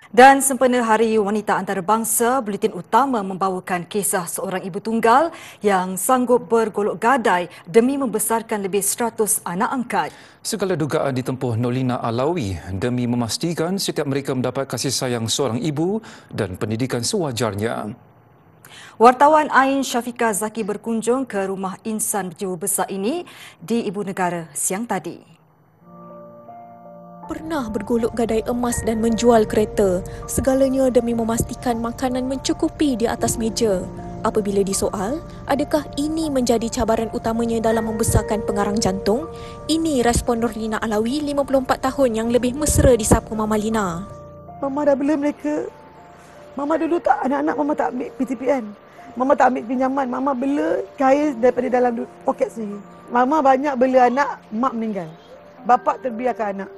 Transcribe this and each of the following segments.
Dan sempena Hari Wanita Antarabangsa, Buletin Utama membawakan kisah seorang ibu tunggal yang sanggup bergolok gadai demi membesarkan lebih 100 anak angkat. Segala dugaan ditempuh Nolina Alawi demi memastikan setiap mereka mendapat kasih sayang seorang ibu dan pendidikan sewajarnya. Wartawan Ain Syafiqah Zaki berkunjung ke rumah insan berjiwa besar ini di Ibu Negara siang tadi. Pernah bergolok gadai emas dan menjual kereta, segalanya demi memastikan makanan mencukupi di atas meja. Apabila disoal, adakah ini menjadi cabaran utamanya dalam membesarkan pengarang jantung? Ini respon Nurlina Alawi, 54 tahun yang lebih mesra disapa Mama Lina. Mama dah bela mereka. Mama dulu tak, anak-anak Mama tak ambil PTPN. Mama tak ambil pinjaman. Mama bela kaya daripada dalam poket sendiri. Mama banyak bela anak, mak meninggal. Bapa terbiarkan anak.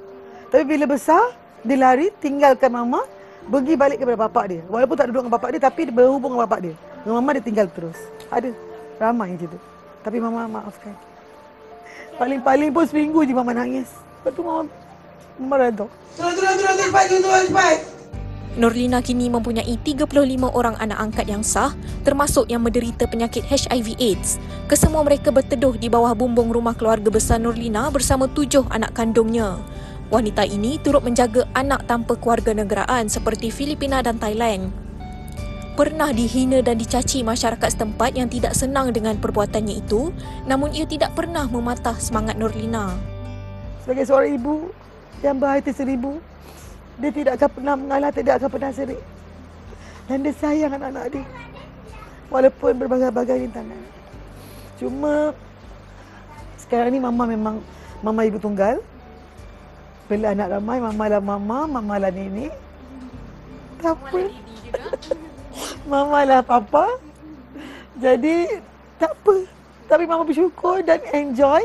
Tapi bila besar, dia lari, tinggalkan mama, pergi balik kepada bapak dia. Walaupun tak duduk dengan bapak dia, tapi dia berhubung dengan bapak dia. Dengan mama dia tinggal terus. Ada ramai macam tu. Tapi mama maafkan. Paling-paling pun seminggu je mama nangis. Lepas tu mama redha. Cepat. Nurlina kini mempunyai 35 orang anak angkat yang sah, termasuk yang menderita penyakit HIV/AIDS. Kesemua mereka berteduh di bawah bumbung rumah keluarga besar Nurlina bersama 7 anak kandungnya. Wanita ini turut menjaga anak tanpa kewarganegaraan seperti Filipina dan Thailand. Pernah dihina dan dicaci masyarakat setempat yang tidak senang dengan perbuatannya itu, namun ia tidak pernah mematah semangat Nurlina. Sebagai seorang ibu yang berhati seribu, dia tidak akan pernah mengalah, tidak akan pernah serik. Dan dia sayang anak-anak dia. Walaupun berbagai-bagai rintangan. Cuma sekarang ni mama memang mama ibu tunggal. Bila anak ramai, mama lah nenek. Tak apa. Mama lah papa. Jadi, tak apa. Tapi mama bersyukur dan enjoy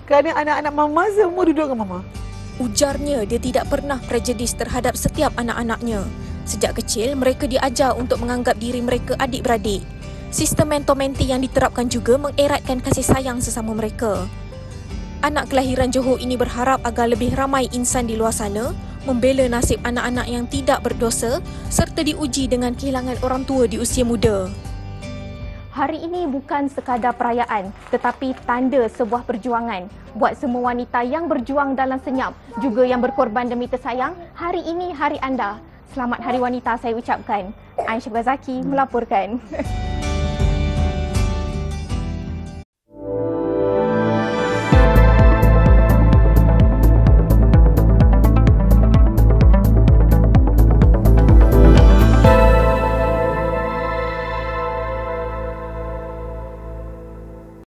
kerana anak-anak mama semua duduk dengan mama. Ujarnya dia tidak pernah prejudis terhadap setiap anak-anaknya. Sejak kecil, mereka diajar untuk menganggap diri mereka adik-beradik. Sistem mentor-menti yang diterapkan juga mengeratkan kasih sayang sesama mereka. Anak kelahiran Johor ini berharap agar lebih ramai insan di luar sana membela nasib anak-anak yang tidak berdosa serta diuji dengan kehilangan orang tua di usia muda. Hari ini bukan sekadar perayaan tetapi tanda sebuah perjuangan. Buat semua wanita yang berjuang dalam senyap, juga yang berkorban demi tersayang, hari ini hari anda. Selamat Hari Wanita saya ucapkan. Ain Syafiqah Zaki melaporkan.